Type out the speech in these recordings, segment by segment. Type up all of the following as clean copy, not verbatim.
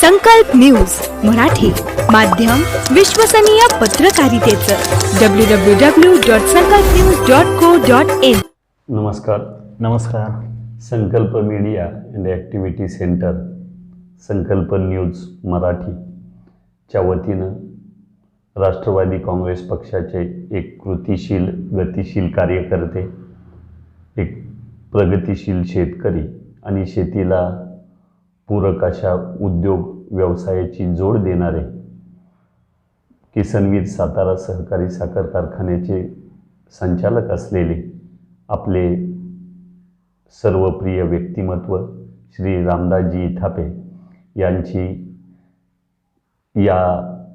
संकल्प न्यूज मराठी माध्यम विश्वसनीय पत्रकारितेचं www.sankalpnews.co.in. नमस्कार. संकल्प मीडिया अँड ॲक्टिव्हिटी सेंटर संकल्प न्यूज मराठीच्या वतीनं राष्ट्रवादी काँग्रेस पक्षाचे एक कृतिशील गतिशील कार्यकर्ते, एक प्रगतिशील शेतकरी आणि शेतीला पूरक अशा उद्योग व्यवसायाची जोड देणारे किसनवीर सातारा सहकारी साखर कारखान्याचे संचालक असलेले आपले सर्वप्रिय व्यक्तिमत्व श्री रामदासजी इथापे यांची या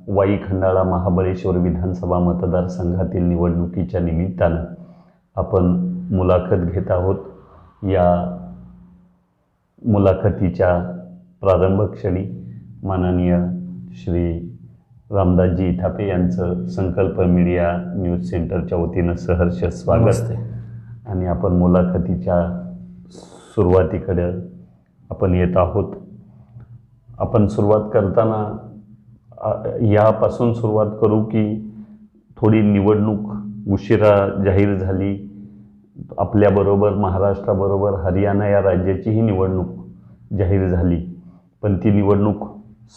वाई खंडाळा महाबळेश्वर विधानसभा मतदारसंघातील निवडणुकीच्या निमित्तानं आपण मुलाखत घेत आहोत. या मुलाखतीच्या प्रारंभक्षणी माननीय श्री रामदासजी इथापे यांचं संकल्प मीडिया न्यूज सेंटरच्या वतीनं सहर्ष स्वागत आहे. आणि आपण मुलाखतीच्या सुरुवातीकडे आपण येत आहोत. आपण सुरुवात करताना यापासून सुरुवात करू की थोडी निवडणूक उशिरा जाहीर झाली. आपल्याबरोबर महाराष्ट्राबरोबर हरियाणा या राज्याचीही निवडणूक जाहीर झाली, पण ती निवडणूक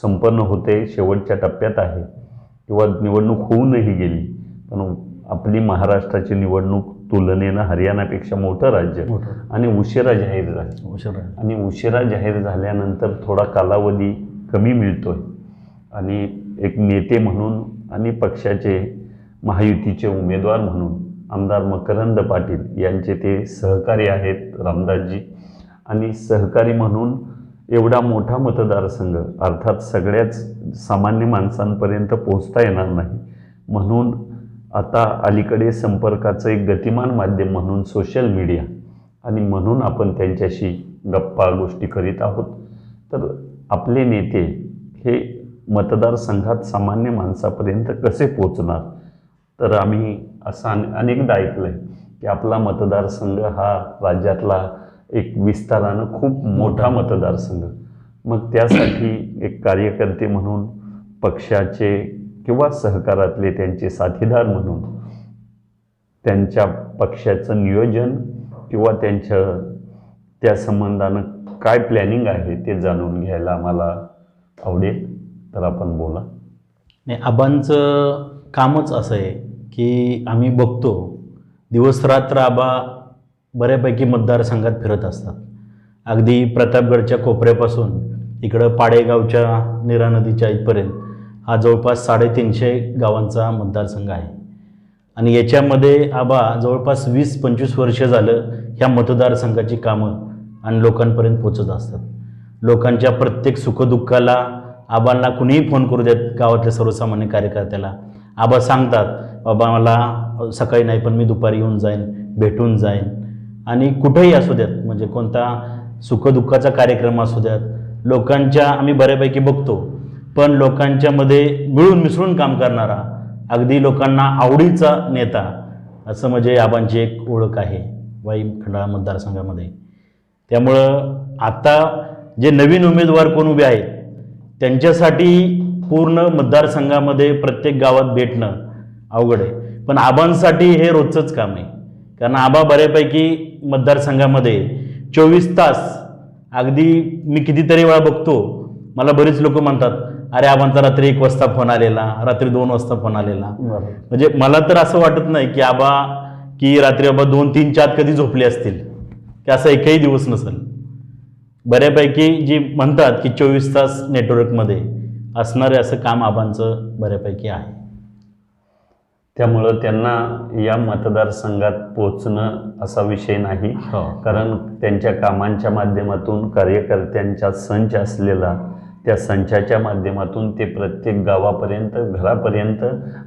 संपन्न होते, शेवटच्या टप्प्यात आहे किंवा निवडणूक होऊनही गेली. पण आपली महाराष्ट्राची निवडणूक तुलनेनं हरियाणापेक्षा मोठं राज्य आणि उशिरा जाहीर झाली. आणि उशिरा जाहीर झाल्यानंतर थोडा कालावधी कमी मिळतोय आणि एक नेते म्हणून आणि पक्षाचे महायुतीचे उमेदवार म्हणून आमदार मकरंद पाटील यांचे ते सहकारी आहेत रामदासजी. आणि सहकारी म्हणून एवढा मोठा मतदारसंघ अर्थात सगळ्याच सामान्य माणसांपर्यंत पोहोचता येणार नाही, म्हणून आता अलीकडे संपर्काचं एक गतिमान माध्यम म्हणून सोशल मीडिया आणि म्हणून आपण त्यांच्याशी गप्पा गोष्टी करीत आहोत. तर आपले नेते हे मतदारसंघात सामान्य माणसापर्यंत कसे पोचणार? तर आम्ही असं अनेकदा ऐकलं आहे की आपला मतदारसंघ हा राज्यातला एक विस्तारानं खूप मोठा मतदारसंघ. मग त्यासाठी एक कार्यकर्ते म्हणून पक्षाचे किंवा सहकारातले त्यांचे साथीदार म्हणून त्यांच्या पक्षाचं नियोजन किंवा त्या संबंधानं काय प्लॅनिंग आहे ते जाणून घ्यायला आम्हाला आवडेल. तर आपण बोला. नाही, आबांचं कामच असं आहे की आम्ही बघतो दिवसरात्र आबा बऱ्यापैकी मतदारसंघात फिरत असतात. अगदी प्रतापगडच्या कोपऱ्यापासून इकडं पाडेगावच्या नीरा नदीच्या इथपर्यंत हा जवळपास 350 गावांचा मतदारसंघ आहे. आणि याच्यामध्ये आबा जवळपास 20-25 वर्ष झालं ह्या मतदारसंघाची कामं आणि लोकांपर्यंत पोचत असतात. लोकांच्या प्रत्येक सुखदुःखाला आबांना कुणीही फोन करू देत, गावातल्या सर्वसामान्य कार्यकर्त्याला आबा सांगतात, बाबा मला सकाळी नाही पण मी दुपारी येऊन जाईन, भेटून जाईन. आणि कुठेही असू द्यात, म्हणजे कोणता सुखदुःखाचा कार्यक्रम असू द्यात, लोकांच्या आम्ही बऱ्यापैकी बघतो, पण लोकांच्यामध्ये मिळून मिसळून काम करणारा, अगदी लोकांना आवडीचा नेता, असं म्हणजे आबांची एक ओळख आहे वाई खंडाळा मतदारसंघामध्ये. त्यामुळं आता जे नवीन उमेदवार कोण उभे आहेत त्यांच्यासाठी पूर्ण मतदारसंघामध्ये प्रत्येक गावात भेटणं अवघड आहे, पण आबांसाठी हे रोजचंच काम आहे. कारण आबा बऱ्यापैकी मतदारसंघामध्ये 24 तास, अगदी मी कितीतरी वेळा बघतो, मला बरेच लोक म्हणतात, अरे आबांचा रात्री 1 वाजता फोन आलेला, रात्री 2 वाजता फोन आलेला. म्हणजे मला तर असं वाटत नाही की आबा की रात्री आबा 2-3च्या आत कधी झोपले असतील, की असा एकही दिवस नसेल. बऱ्यापैकी जी म्हणतात की 24 तास नेटवर्कमध्ये असणारे असं काम आबांचं बऱ्यापैकी आहे. त्यामुळं त्यांना या मतदारसंघात पोचणं असा विषय नाही, कारण त्यांच्या कामांच्या माध्यमातून कार्यकर्त्यांचा संच असलेला त्या संचाच्या माध्यमातून ते प्रत्येक गावापर्यंत, घरापर्यंत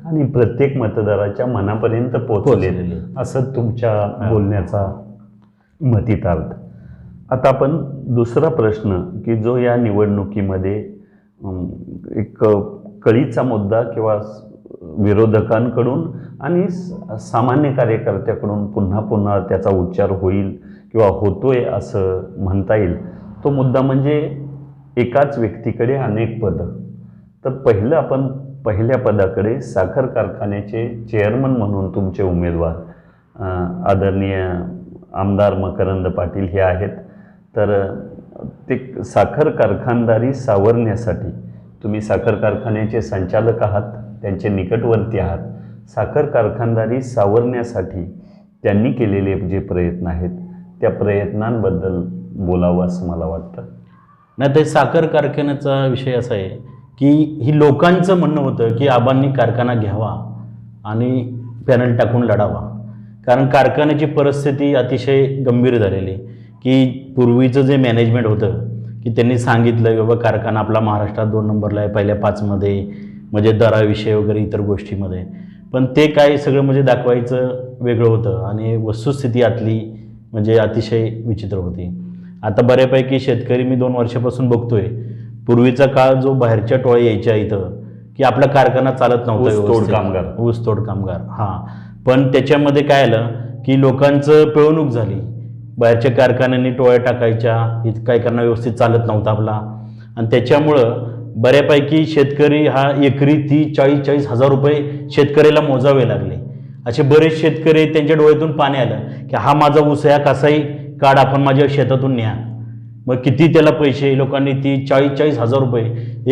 आणि प्रत्येक मतदाराच्या मनापर्यंत पोचलेले असं तुमच्या बोलण्याचा मतितार्थ. आता आपण दुसरा प्रश्न की जो या निवडणुकीमध्ये एक कळीचा मुद्दा किंवा विरोधकांकडून आणि सामान्य कार्यकर्त्याकडून पुन्हा पुन्हा त्याचा उच्चार होईल किंवा होतोय असं म्हणता येईल, तो मुद्दा म्हणजे एकाच व्यक्तीकडे अनेक पदं. तर पहिलं आपण पहिल्या पदाकडे साखर कारखान्याचे चेअरमन म्हणून तुमचे उमेदवार आदरणीय आमदार मकरंद पाटील हे आहेत. तर ते साखर कारखानदारी सावरण्यासाठी तुम्ही साखर कारखान्याचे संचालक आहात, त्यांचे निकटवर्ती आहात. साखर कारखानदारी सावरण्यासाठी त्यांनी केलेले जे प्रयत्न आहेत त्या प्रयत्नांबद्दल बोलावं असं मला वाटतं. नाही, ते साखर कारखान्याचा विषय असा आहे की ही लोकांचं म्हणणं होतं की आबांनी कारखाना घ्यावा आणि पॅनल टाकून लढावा. कारण कारखान्याची परिस्थिती अतिशय गंभीर झालेली की पूर्वीचं जे मॅनेजमेंट होतं की त्यांनी सांगितलं की बाबा कारखाना आपला महाराष्ट्रात 2 नंबरला आहे, पहिल्या 5मध्ये, म्हणजे दराविषय वगैरे इतर गोष्टीमध्ये. पण ते काय सगळं म्हणजे दाखवायचं वेगळं होतं आणि वस्तुस्थिती आतली म्हणजे अतिशय विचित्र होती. आता बऱ्यापैकी शेतकरी मी 2 वर्षापासून बघतोय, पूर्वीचा काळ जो बाहेरच्या टोळ्या यायच्या इथं की आपला कारखाना चालत नव्हता, ऊसतोड कामगार. हां, पण त्याच्यामध्ये काय आलं की लोकांचं पिळवणूक झाली. बाहेरच्या कारखान्यांनी टोळ्या टाकायच्या, काही करणं व्यवस्थित चालत नव्हता आपला. आणि त्याच्यामुळं बऱ्यापैकी शेतकरी हा एकरी 30-40 हजार रुपये शेतकऱ्याला मोजावे लागले. असे बरेच शेतकरी त्यांच्या डोळ्यातून पाणी आलं की हा माझा ऊस आहे, कसाही काढ आपण माझ्या शेतातून न्या. मग किती त्याला पैसे लोकांनी 30-40 हजार रुपये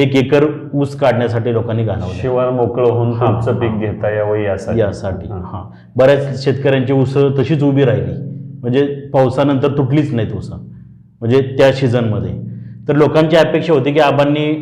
1 एकर ऊस काढण्यासाठी लोकांनी घालवले. शिवार मोकळं होऊन पुढचं पीक घेता यावं यासाठी. हां, बऱ्याच शेतकऱ्यांची ऊसं तशीच उभी राहिली, म्हणजे पावसानंतर तुटलीच नाहीत ऊसं, म्हणजे त्या सीझनमध्ये. तर लोकांची अपेक्षा होती की आबांनी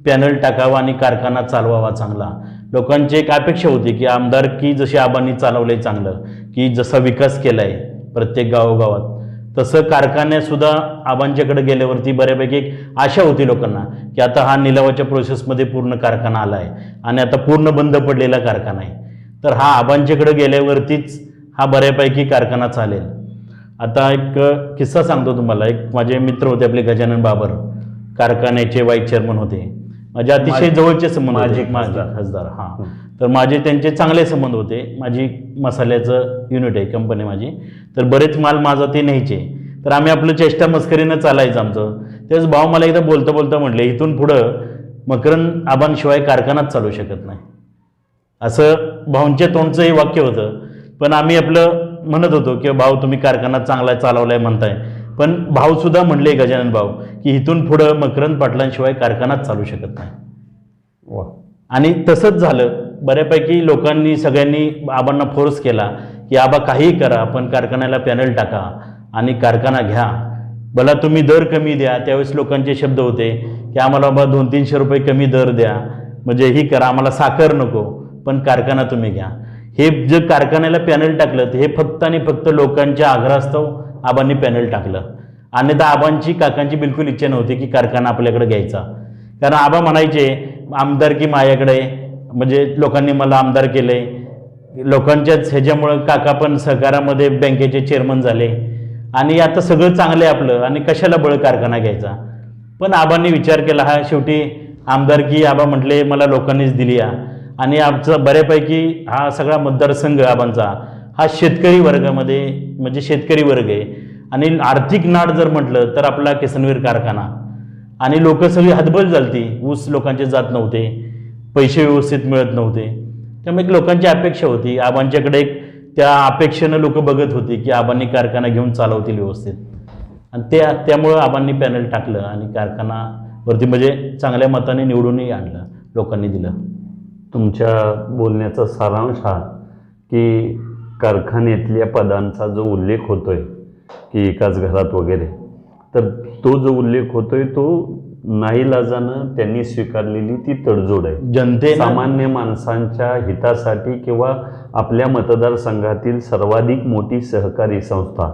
पॅनल टाकावा आणि कारखाना चालवावा चांगला. लोकांची एक अपेक्षा होती की आमदारकी जशी आबांनी चालवलंय चांगलं, की जसा विकास केला आहे प्रत्येक गावोगावात, तसं कारखान्यासुद्धा आबांच्याकडे गेल्यावरती बऱ्यापैकी एक आशा होती लोकांना की आता हा निलावाच्या प्रोसेसमध्ये पूर्ण कारखाना आला आहे आणि आता पूर्ण बंद पडलेला कारखाना आहे. तर हा आबांच्याकडे गेल्यावरतीच हा बऱ्यापैकी कारखाना चालेल. आता एक किस्सा सांगतो तुम्हाला. एक माझे मित्र होते आपले गजानन बाबर, कारखान्याचे वाईस चेअरमन होते. माझे अतिशय जवळचे संबंध होते, खासदार. हां, तर माझे त्यांचे चांगले संबंध होते. माझी मसाल्याचं युनिट आहे कंपनी माझी, तर बरेच माल माझा ते न्यायचे. तर आम्ही आपलं चेष्टा मस्करीनं चालायचं आमचं. तेच भाऊ मला एकदा बोलता बोलता म्हटले, इथून पुढं मकरंद आबांशिवाय कारखानाच चालू शकत नाही, असं भाऊंच्या तोंडचं हे वाक्य होतं. पण आम्ही आपलं म्हणत होतो की भाऊ तुम्ही कारखाना चांगला चालवलाय म्हणताय, पण भाऊसुद्धा म्हणले गजानन भाऊ की इथून पुढं मकरंद पाटलांशिवाय कारखानाच चालू शकत नाही. वा. आणि तसंच झालं. बऱ्यापैकी लोकांनी सगळ्यांनी आबांना फोर्स केला की आबा काहीही करा, पण कारखान्याला पॅनल टाका आणि कारखाना घ्या, भला तुम्ही दर कमी द्या. त्यावेळेस लोकांचे शब्द होते की आम्हाला बाबा 200-300 रुपये कमी दर द्या, म्हणजे ही करा, आम्हाला साखर नको, पण कारखाना तुम्ही घ्या. हे जे कारखान्याला पॅनल टाकलं हे फक्त आणि फक्त लोकांच्या आग्रहास्तव आबांनी पॅनल टाकलं. अन्यथा आबांची काकांची बिलकुल इच्छा नव्हती की कारखाना आपल्याकडे घ्यायचा. कारण आबा म्हणायचे आमदारकी माझ्याकडे, म्हणजे लोकांनी मला आमदार केले, लोकांच्याच ह्याच्यामुळं काका पण सहकारामध्ये बँकेचे चेअरमन झाले आणि आता सगळं चांगलं आहे आपलं आणि कशाला बळ कारखाना घ्यायचा. पण आबांनी विचार केला, हा शेवटी आमदारकी आबा म्हटले मला लोकांनीच दिली आहे आणि आमचा बऱ्यापैकी हा सगळा मतदारसंघ आबांचा हा शेतकरी वर्गामध्ये म्हणजे शेतकरी वर्ग आहे आणि आर्थिक नाड जर म्हटलं तर आपला किसनवीर कारखाना. आणि लोक सगळी हतबल झालती, ऊस लोकांचे जात नव्हते, पैसे व्यवस्थित मिळत नव्हते. त्यामुळे एक लोकांची अपेक्षा होती आबांच्याकडे, एक त्या अपेक्षेनं लोक बघत होती की आबांनी कारखाना घेऊन चालवतील व्यवस्थित. आणि त्यामुळं आबांनी पॅनल टाकलं आणि कारखानावरती म्हणजे चांगल्या मताने निवडूनही आणलं, लोकांनी दिलं. तुमच्या बोलण्याचा सारांश हा की कारखान्यातल्या पदांचा जो उल्लेख होतोय की एकाच घरात वगैरे, तर तो जो उल्लेख होतोय तो नाईलाजानं त्यांनी स्वीकारलेली ती तडजोड आहे. सामान्य माणसांच्या हितासाठी किंवा आपल्या मतदारसंघातील सर्वाधिक मोठी सहकारी संस्था,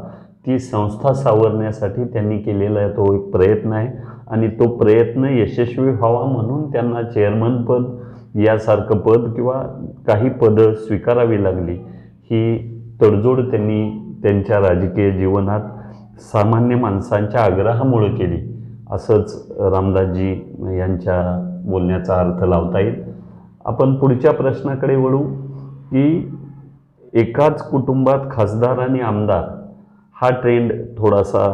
ती संस्था सावरण्यासाठी त्यांनी केलेला तो एक प्रयत्न आहे आणि तो प्रयत्न यशस्वी व्हावा म्हणून त्यांना चेअरमन पद यासारखं पद किंवा काही पदं स्वीकारावी लागली. ही तडजोड त्यांनी त्यांच्या राजकीय जीवनात सामान्य माणसांच्या आग्रहामुळे केली, असंच रामदासजी यांच्या बोलण्याचा अर्थ लावता येईल. आपण पुढच्या प्रश्नाकडे वळू की एकाच कुटुंबात खासदार आणि आमदार हा ट्रेंड थोडासा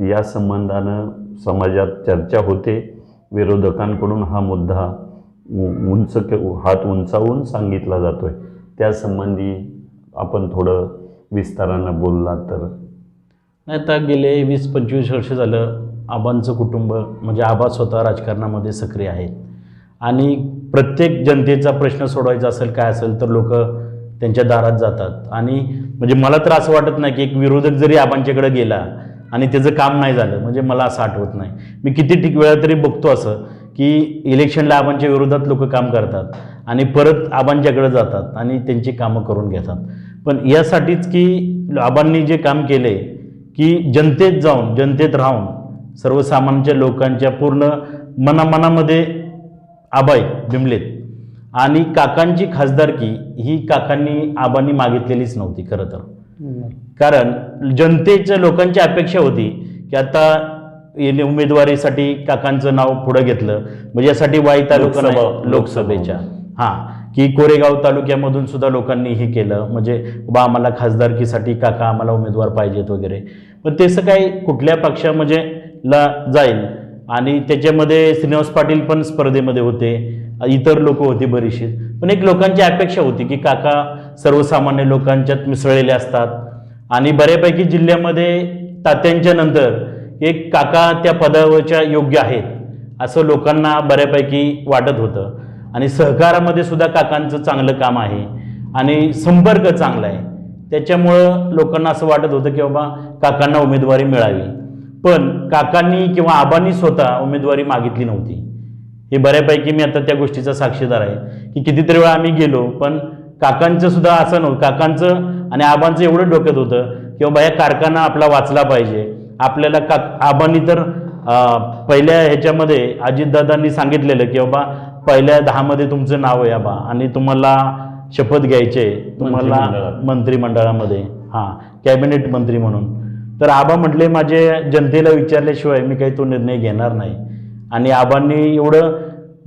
या संबंधानं समाजात चर्चा होते. विरोधकांकडून हा मुद्दा हात उंचावून सांगितला जातोय, त्यासंबंधी आपण थोडं विस्तारानं बोलला तर. नाही, आता गेले 20-25 वर्ष झालं आबांचं कुटुंब म्हणजे आबा स्वतः राजकारणामध्ये सक्रिय आहेत आणि प्रत्येक जनतेचा प्रश्न सोडवायचा असेल काय असेल तर लोक त्यांच्या दारात जातात. आणि म्हणजे मला तर असं वाटत नाही की एक विरोधक जरी आबांच्याकडे गेला आणि त्याचं काम नाही झालं, म्हणजे मला असं आठवत नाही. मी किती वेळा तरी बघतो असं की इलेक्शनला आबांच्या विरोधात लोक काम करतात आणि परत आबांच्याकडे जातात आणि त्यांची कामं करून घेतात. पण यासाठीच की आबांनी जे काम केले की जनतेत जाऊन जनतेत राहून सर्वसामान्य लोकांच्या पूर्ण मनामध्ये आबाई बिंबलेत. आणि काकांची खासदारकी ही काकांनी आबांनी मागितलेलीच नव्हती खरं तर. कारण जनतेच्या लोकांची अपेक्षा होती की आता उमेदवारीसाठी काकांचं नाव पुढं घेतलं म्हणजे यासाठी वाई तालुका लोकसभेच्या की कोरेगाव तालुक्यामधून सुद्धा लोकांनी हे केलं म्हणजे बा आम्हाला खासदारकीसाठी काका आम्हाला उमेदवार पाहिजेत वगैरे. पण तसं काही कुठल्या पक्षा म्हणजे ला जाईल आणि त्याच्यामध्ये श्रीनिवास पाटील पण स्पर्धेमध्ये होते, इतर लोक होती बरीचशी. पण एक लोकांची अपेक्षा होती की काका सर्वसामान्य लोकांच्यात मिसळलेले असतात आणि बऱ्यापैकी जिल्ह्यामध्ये तात्यांच्या नंतर एक काका त्या पदावरच्या योग्य आहेत असं लोकांना बऱ्यापैकी वाटत होतं. आणि सहकारामध्ये सुद्धा काकांचं चांगलं काम आहे आणि संपर्क चांगला आहे, त्याच्यामुळं लोकांना असं वाटत होतं की बाबा काकांना उमेदवारी मिळावी. पण काकांनी किंवा आबांनी स्वतः उमेदवारी मागितली नव्हती. हे बऱ्यापैकी मी आता त्या गोष्टीचा साक्षीदार आहे की कितीतरी वेळा आम्ही गेलो पण काकांचं सुद्धा असं नव्हतं. काकांचं आणि आबांचं एवढं डोक्यात होतं की बाबा या कारखाना आपला वाचला पाहिजे आपल्याला. आबांनी तर पहिल्या ह्याच्यामध्ये अजितदादांनी सांगितलेलं की बाबा पहिल्या 10 मध्ये तुमचं नाव आहे आबा आणि तुम्हाला शपथ घ्यायचे तुम्हाला मंत्रिमंडळामध्ये कॅबिनेट मंत्री म्हणून. तर आबा म्हटले माझ्या जनतेला विचारल्याशिवाय मी काही तो निर्णय घेणार नाही. आणि आबांनी एवढं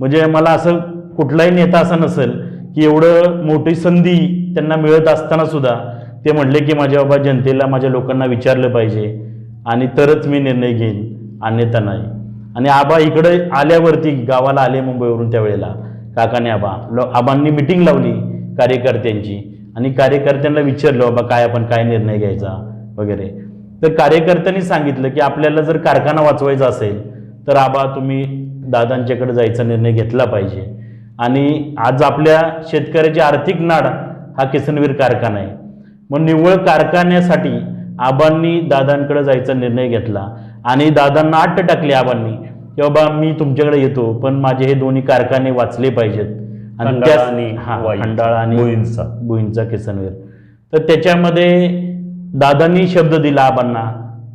म्हणजे मला असं कुठलाही नेता असा नसेल की एवढं मोठी संधी त्यांना मिळत असताना सुद्धा ते म्हटले की माझ्या बाबा जनतेला माझ्या लोकांना विचारलं पाहिजे आणि तरच मी निर्णय घेईन, अन्यथा नाही. आणि आबा इकडे आल्यावरती गावाला आले मुंबईवरून त्यावेळेला काकाने आबांनी मिटिंग लावली कार्यकर्त्यांची आणि कार्यकर्त्यांना विचारलं बाबा काय आपण काय निर्णय घ्यायचा वगैरे. तर कार्यकर्त्यांनी सांगितलं की आपल्याला जर कारखाना वाचवायचा असेल तर आबा तुम्ही दादांच्याकडे जायचा निर्णय घेतला पाहिजे. आणि आज आपल्या शेतकऱ्याची आर्थिक नाड हा किसनवीर कारखाना आहे. मग निव्वळ कारखान्यासाठी आबांनी दादांकडे जायचा निर्णय घेतला आणि दादांना अट्ट टाकले आबांनी की बाबा मी तुमच्याकडे येतो पण माझे हे दोन्ही कारखाने वाचले पाहिजेत. आणि खंडाळा आणि भुईंचा किसनवीर. तर त्याच्यामध्ये दादांनी शब्द दिला आबांना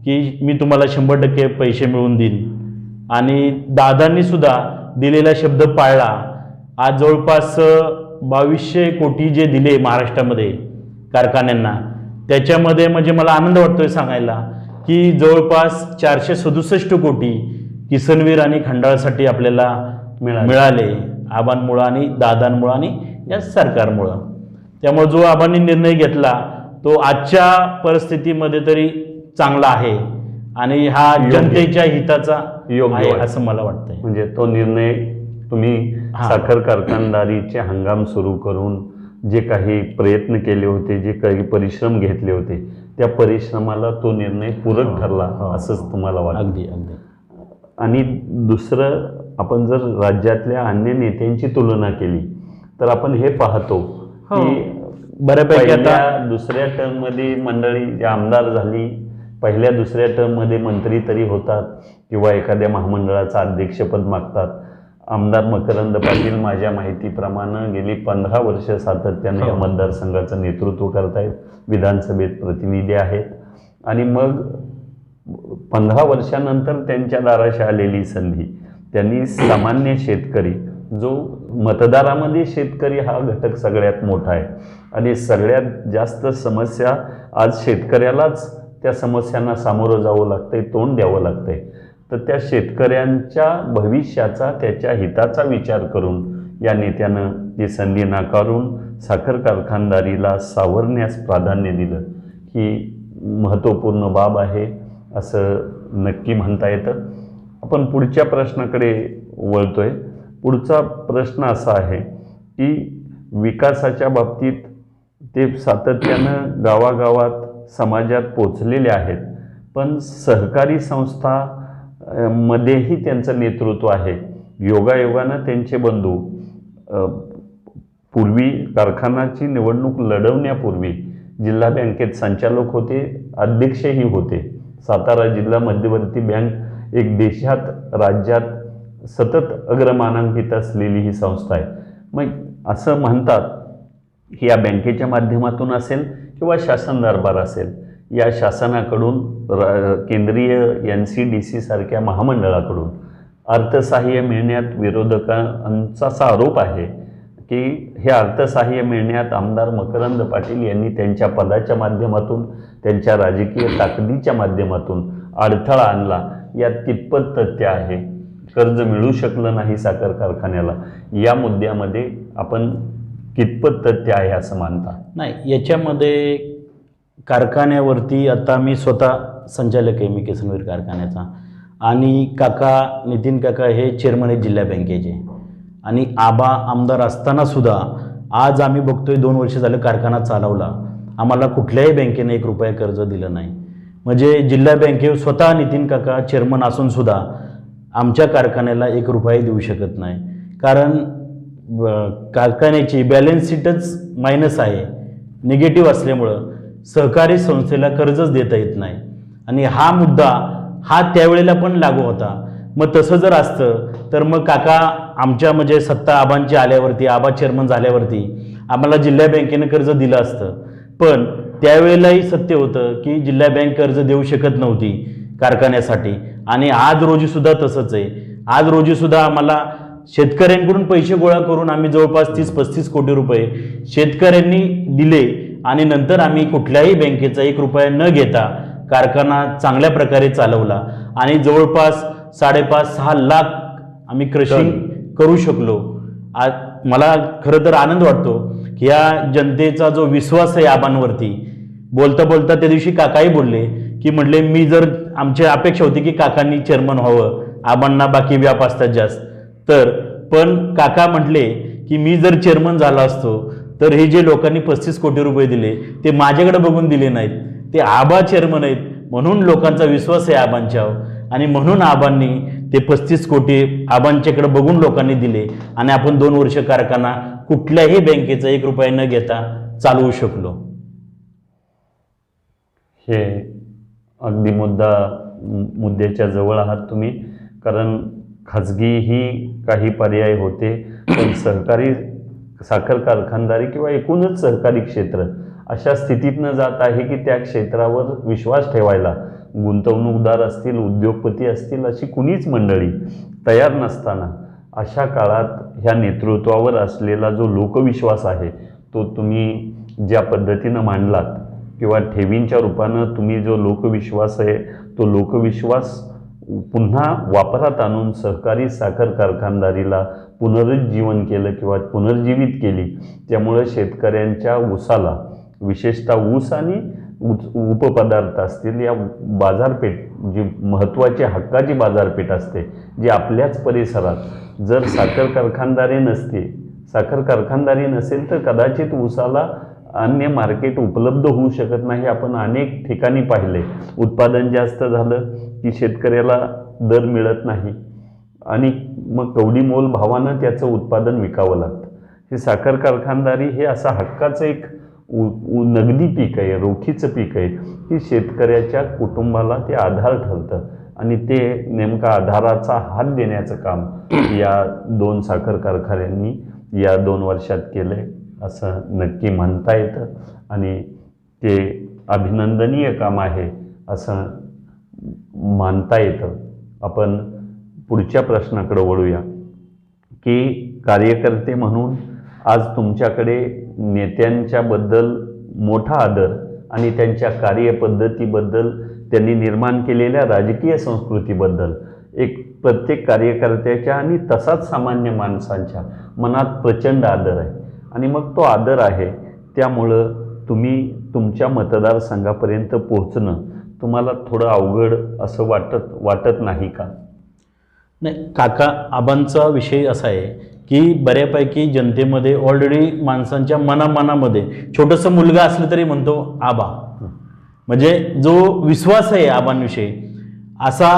की मी तुम्हाला 100% पैसे मिळवून देईन आणि दादांनी सुद्धा दिलेला शब्द पाळला. आज जवळपास 2200 कोटी जे दिले महाराष्ट्रामध्ये कारखान्यांना त्याच्यामध्ये म्हणजे मला आनंद वाटतोय सांगायला की जवळपास 467 कोटी किसनवीर आणि खंडाळासाठी आपल्याला मिळाले आबांमुळं आणि दादांमुळं आणि या सरकारमुळं. त्यामुळे जो आबांनी निर्णय घेतला तो आजच्या परिस्थितीमध्ये तरी चांगला आहे आणि हा जनतेच्या हिताचा आहे असं मला वाटतंय. म्हणजे तो निर्णय तुम्ही साखर कारखानदारीचे हंगाम सुरू करून जे काही प्रयत्न केले होते जे काही परिश्रम घेतले होते त्या परिश्रमाला तो निर्णय पूरक ठरला असंच तुम्हाला वाटतं. अगदी अगदी. आणि दुसरं आपण जर राज्यातल्या अन्य नेत्यांची तुलना केली तर आपण हे पाहतो की बऱ्यापैकी आता दुसऱ्या टर्ममध्ये मंडळी जी आमदार झाली पहिल्या दुसऱ्या टर्ममध्ये मंत्री तरी होतात किंवा एखाद्या महामंडळाचं अध्यक्षपद मागतात. आमदार मकरंद पाटील माझ्या माहितीप्रमाणे गेली 15 वर्ष सातत्याने या मतदारसंघाचं नेतृत्व करतायत, विधानसभेत प्रतिनिधी आहेत. आणि मग 15 वर्षानंतर त्यांच्या दाराशी आलेली संधी त्यांनी सामान्य शेतकरी जो मतदारामध्ये शेतकरी हा घटक सगळ्यात मोठा आहे आणि सगळ्यात जास्त समस्या आज शेतकऱ्यालाच त्या समस्यांना सामोरं जावं लागतंय, तोंड द्यावं लागतंय. तर त्या शेतकऱ्यांच्या भविष्याचा त्याच्या हिताचा विचार करून या नेत्यानं ही संधी नाकारून साखर कारखानदारीला सावरण्यास प्राधान्य दिलं ही महत्त्वपूर्ण बाब आहे असं नक्की म्हणता येतं. आपण पुढच्या प्रश्नाकडे वळतोय. पुढचा प्रश्न असा आहे की विकासाच्या बाबतीत ते सातत्यानं गावागावात समाजात पोचलेले आहेत, पण सहकारी संस्था मध्येही त्यांचं नेतृत्व आहे. योगायोगानं त्यांचे बंधू पूर्वी कारखानाची निवडणूक लढवण्यापूर्वी जिल्हा बँकेत संचालक होते, अध्यक्षही होते. सातारा जिल्हा मध्यवर्ती बँक एक देशात राज्यात सतत अग्रमानांकित असलेली ही संस्था आहे. मग असं म्हणतात की या बँकेच्या माध्यमातून असेल किंवा शासन दरबार असेल, या शासनाकडून केंद्रीय NCDC सारख्या महामंडळाकडून अर्थसहाय्य मिळण्यात विरोधकांचा असा आरोप आहे की हे अर्थसहाय्य मिळण्यात आमदार मकरंद पाटील यांनी त्यांच्या पदाच्या माध्यमातून, त्यांच्या राजकीय ताकदीच्या माध्यमातून अडथळा आणला. यात कितपत तथ्य आहे? कर्ज मिळू शकलं नाही साखर कारखान्याला, या मुद्द्यामध्ये आपण कितपत तथ्य आहे असं मानता? नाही, याच्यामध्ये कारखान्यावरती आता मी स्वतः संचालक आहे मी केसनवीर कारखान्याचा, आणि काका नितीन काका हे चेअरमन आहेत जिल्हा बँकेचे, आणि आबा आमदार असताना सुद्धा आज आम्ही बघतोय 2 वर्ष झालं कारखाना चालवला, आम्हाला कुठल्याही बँकेने 1 रुपया कर्ज दिलं नाही. म्हणजे जिल्हा बँकेवर स्वतः नितीन काका चेअरमन असून सुद्धा आमच्या कारखान्याला 1 रुपया देऊ शकत नाही, कारण कारखान्याची बॅलन्स शीटच मायनस आहे, निगेटिव्ह असल्यामुळं सहकारी संस्थेला कर्जच देता येत नाही. आणि हा मुद्दा हा त्यावेळेला पण लागू होता. मग तसं जर असतं तर मग काका आमच्या म्हणजे सत्ता आबांची आल्यावरती, आबा चेअरमन झाल्यावरती आम्हाला जिल्हा बँकेनं कर्ज दिलं असतं. पण त्यावेळेलाही सत्य होतं की जिल्हा बँक कर्ज देऊ शकत नव्हती कारखान्यासाठी, आणि आज रोजीसुद्धा तसंच आहे. आज रोजीसुद्धा आम्हाला शेतकऱ्यांकडून पैसे गोळा करून आम्ही जवळपास 30-35 कोटी रुपये शेतकऱ्यांनी दिले, आणि नंतर आम्ही कुठल्याही बँकेचा 1 रुपया न घेता कारखाना चांगल्या प्रकारे चालवला, आणि जवळपास 5.5-6 लाख आम्ही क्रशिंग करू शकलो. आज मला खरं तर आनंद वाटतो की या जनतेचा जो विश्वास आहे आबांवरती. बोलता बोलता त्या दिवशी काकाही बोलले की म्हणले मी जर, आमची अपेक्षा होती की काकांनी चेअरमन व्हावं, आबांना बाकी व्याप असतात जास्त, तर पण काका म्हटले की मी जर चेअरमन झाला असतो तर हे जे लोकांनी 35 कोटी रुपये दिले ते माझ्याकडे बघून दिले नाहीत, ते आबा चेअरमन आहेत म्हणून लोकांचा विश्वास आहे आबांच्यावर, आणि म्हणून आबांनी ते 35 कोटी आबांच्याकडे बघून लोकांनी दिले, आणि आपण 2 वर्ष कारखाना कुठल्याही बँकेचा 1 रुपया न घेता चालवू शकलो. हे अगदी मुद्द्याच्या जवळ आहात तुम्ही, कारण खाजगीही काही पर्याय होते, पण सहकारी साखर कारखानदारी किंवा एकूणच सहकारी क्षेत्र अशा स्थितीत न जात आहे की त्या क्षेत्रावर विश्वास ठेवायला गुंतवणूकदार असतील, उद्योगपती असतील, अशी कुणीच मंडळी तयार नसताना अशा काळात ह्या नेतृत्वावर असलेला जो लोकविश्वास आहे तो तुम्ही ज्या पद्धतीनं मांडलात, किंवा ठेवींच्या रूपानं तुम्ही जो लोकविश्वास आहे तो लोकविश्वास पुन्हा वापरात आणून सहकारी साखर कारखानदारीला पुनरुज्जीवन केलं किंवा पुनर्जीवित केली. त्यामुळे शेतकऱ्यांच्या ऊसाला, विशेषतः ऊस आणि उपपदार्थ असतील, या बाजारपेठ जी महत्त्वाची हक्काची बाजारपेठ असते, जी आपल्याच परिसरात जर साखर कारखानदारी नसेल तर कदाचित ऊसाला अन्य मार्केट उपलब्ध होऊ शकत नाही. आपण अनेक ठिकाणी पाहिले, उत्पादन जास्त झालं की शेतकऱ्याला दर मिळत नाही, आणि मग कवडी मोल भावानं त्याचं उत्पादन विकावं लागतं. हे साखर कारखानदारी हे असं हक्काचं एक नगदी पीक आहे, रोखीचं पीक आहे की शेतकऱ्याच्या कुटुंबाला ते आधार ठरतं, आणि ते नेमका आधाराचा हात देण्याचं काम या 2 साखर कारखान्यांनी या 2 वर्षात केलं आहे असं नक्की म्हणता येतं, आणि ते अभिनंदनीय काम आहे असं मानता येतं. आपण पुढच्या प्रश्नाकडे वळूया की कार्यकर्ते म्हणून आज तुमच्याकडे नेत्यांच्याबद्दल मोठा आदर आणि त्यांच्या कार्यपद्धतीबद्दल, त्यांनी निर्माण केलेल्या राजकीय संस्कृतीबद्दल एक प्रत्येक कार्यकर्त्याच्या आणि तसाच सामान्य माणसांच्या मनात प्रचंड आदर आहे, आणि मग तो आदर आहे त्यामुळं तुम्ही तुमच्या मतदारसंघापर्यंत पोहोचणं तुम्हाला थोडं अवघड असं वाटत नाही का? नाही, काका आबांचा विषय असा आहे की बऱ्यापैकी जनतेमध्ये ऑलरेडी माणसांच्या मनामध्ये छोटंसं मुलगा असलं तरी म्हणतो आबा, म्हणजे जो विश्वास आहे आबांविषयी असा,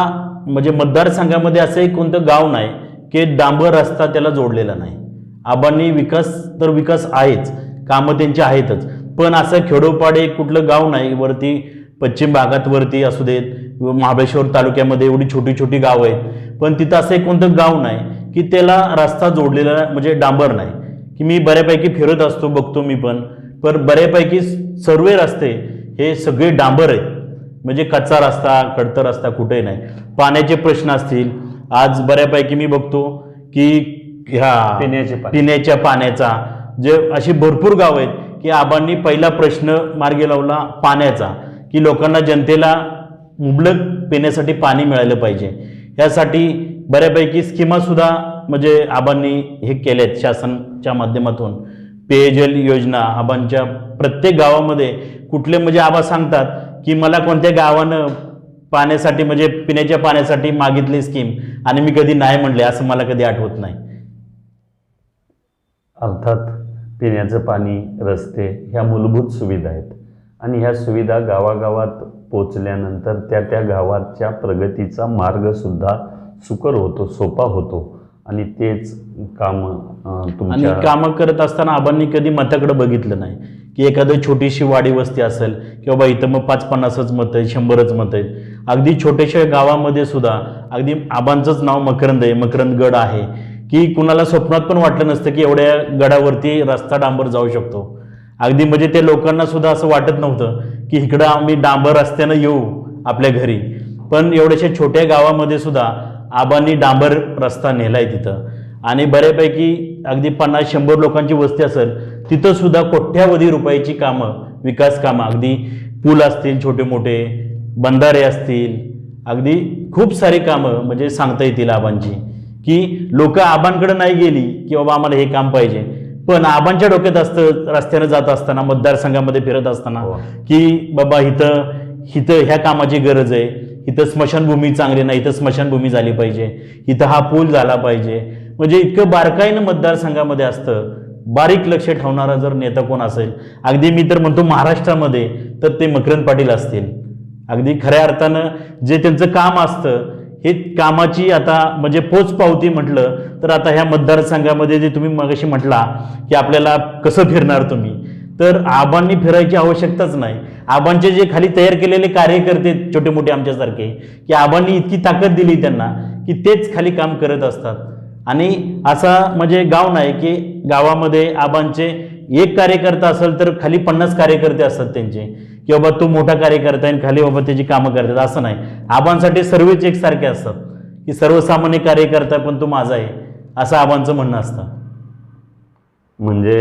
म्हणजे मतदारसंघामध्ये असंही कोणतं गाव नाही की डांबर रस्ता त्याला जोडलेला नाही. आबांनी विकास तर विकास आहेच, कामं त्यांची आहेतच, पण असं खेडोपाडे कुठलं गाव नाही वरती पश्चिम भागात वरती असू देत, महाबळेश्वर तालुक्यामध्ये एवढी छोटी छोटी गावं आहेत, पण तिथं असं एक कोणतं गाव नाही की त्याला रस्ता जोडलेला म्हणजे डांबर नाही. की मी बऱ्यापैकी फिरत असतो, बघतो मी पण बऱ्यापैकी सर्व रस्ते हे सगळे डांबर आहेत, म्हणजे कच्चा रस्ता खडतर रस्ता कुठेही नाही. पाण्याचे प्रश्न असतील, आज बऱ्यापैकी मी बघतो की ह्या पिण्याच्या पाण्याचा जे अशी भरपूर गाव आहेत की आबांनी पहिला प्रश्न मार्गी लावला पाण्याचा, की लोकांना जनतेला मुबलक पिण्यासाठी पाणी मिळालं पाहिजे. यासाठी बऱ्यापैकी स्कीमासुद्धा म्हणजे आबांनी हे केल्यात शासनाच्या माध्यमातून. पेयजल योजना आबांच्या प्रत्येक गावामध्ये कुठले म्हणजे आबा सांगतात की मला कोणत्या गावानं पाण्यासाठी म्हणजे पिण्याच्या पाण्यासाठी मागितली स्कीम आणि मी कधी नाही म्हणले असं मला कधी आठवत नाही. अर्थात पिण्याचं पाणी, रस्ते ह्या मूलभूत सुविधा आहेत आणि ह्या सुविधा गावागावात पोचल्यानंतर त्या गावाच्या प्रगतीचा मार्गसुद्धा सुकर होतो, सोपा होतो आणि तेच काम आणि कामं करत असताना आबांनी कधी मताकडे बघितलं नाही की एखादी छोटीशी वाडी वस्ती असेल की बाबा इथं मग 5-50च मतं आहेत, 100च मतं आहेत. अगदी छोट्याशा गावामध्ये सुद्धा अगदी आबांचंच नाव मकरंद आहे, मकरंद गड आहे, की कुणाला स्वप्नात पण वाटलं नसतं की एवढ्या गडावरती रस्ता डांबर जाऊ शकतो. अगदी म्हणजे ते लोकांना सुद्धा असं वाटत नव्हतं की इकडं आम्ही डांबर रस्त्यानं येऊ आपल्या घरी, पण एवढ्याशा छोट्या गावामध्ये सुद्धा आबांनी डांबर रस्ता नेलाय तिथं. आणि बऱ्यापैकी अगदी 50-100 लोकांची वस्ती असेल तिथं सुद्धा कोट्यावधी रुपयाची कामं, विकास कामं, अगदी पूल असतील, छोटे मोठे बंधारे असतील, अगदी खूप सारी कामं म्हणजे सांगता येतील आबांची, की लोक आबांकडे नाही गेली की बाबा आम्हाला हे काम पाहिजे, पण आबांच्या डोक्यात असतं रस्त्यानं जात असताना, मतदारसंघामध्ये फिरत असताना की बाबा इथं ह्या कामाची गरज आहे, इथं स्मशानभूमी चांगली नाही, इथं स्मशानभूमी झाली पाहिजे, इथं हा पूल झाला पाहिजे. म्हणजे इतकं बारकाईनं मतदारसंघामध्ये असतं. बारीक लक्ष ठेवणारा जर नेता कोण असेल, अगदी मी तर म्हणतो महाराष्ट्रामध्ये, तर ते मकरंद पाटील असतील. अगदी खऱ्या अर्थानं जे त्यांचं काम असतं हे कामाची आता म्हणजे पोचपावती म्हटलं तर आता ह्या मतदारसंघामध्ये जे तुम्ही मगाशी म्हटला की आपल्याला कसं फिरणार तुम्ही, तर आबांनी फिरायची आवश्यकताच नाही. आबांचे जे खाली तयार केलेले कार्यकर्ते छोटे मोठे आमच्यासारखे, की आबांनी इतकी ताकद दिली त्यांना की तेच खाली काम करत असतात. आणि असा म्हणजे गाव नाही की गावामध्ये आबांचे एक कार्यकर्ता असेल तर खाली 50 कार्यकर्ते असतात त्यांचे, की बाबा तो मोठा कार्यकर्ता आहे खाली बाबा त्याची कामं करतात, असं नाही. आबांसाठी सर्वच एकसारखे असतात, की सर्वसामान्य कार्यकर्ता पण तो माझा आहे असं आबांचं म्हणणं असतं. म्हणजे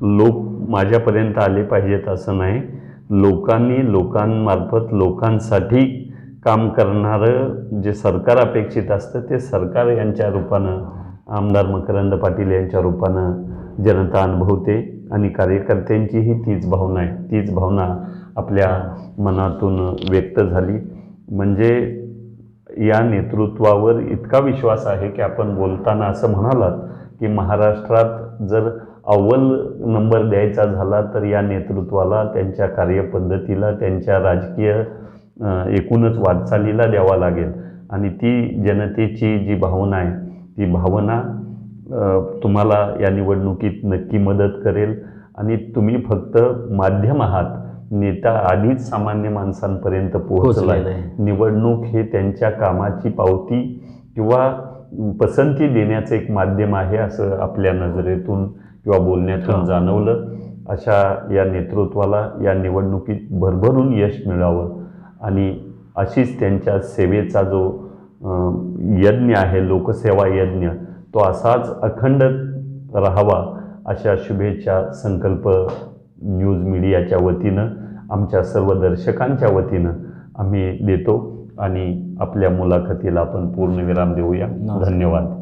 लोक माझ्यापर्यंत आले पाहिजेत असं नाही, लोकांनी लोकांमार्फत लोकांसाठी काम करणारं जे सरकार अपेक्षित असतं ते सरकार यांच्या रूपानं, आमदार मकरंद पाटील यांच्या रूपानं जनता अनुभवते आणि कार्यकर्त्यांचीही तीच भावना आहे. तीच भावना आपल्या मनातून व्यक्त झाली. म्हणजे या नेतृत्वावर इतका विश्वास आहे की आपण बोलताना असं म्हणालात की महाराष्ट्रात जर अव्वल नंबर द्यायचा झाला तर या नेतृत्वाला, त्यांच्या कार्यपद्धतीला, त्यांच्या राजकीय एकूणच वाटचालीला द्यावा लागेल. आणि ती जनतेची जी भावना आहे ती भावना तुम्हाला या निवडणुकीत नक्की मदत करेल. आणि तुम्ही फक्त माध्यम आहात, नेता आधीच सामान्य माणसांपर्यंत पोहोचलाय. निवडणूक हे त्यांच्या कामाची पावती किंवा पसंती देण्याचं एक माध्यम आहे असं आपल्या नजरेतून किंवा बोलण्यातून जाणवलं. अशा या नेतृत्वाला या निवडणुकीत भरभरून यश मिळावं आणि अशीच त्यांच्या सेवेचा जो यज्ञ आहे, लोकसेवा यज्ञ, तो असाच अखंड राहावा अशा शुभेच्छा संकल्प न्यूज मीडियाच्या वतीनं, आमच्या सर्व दर्शकांच्या वतीनं आम्ही देतो आणि आपल्या मुलाखतीला आपण पूर्णविराम देऊया. धन्यवाद.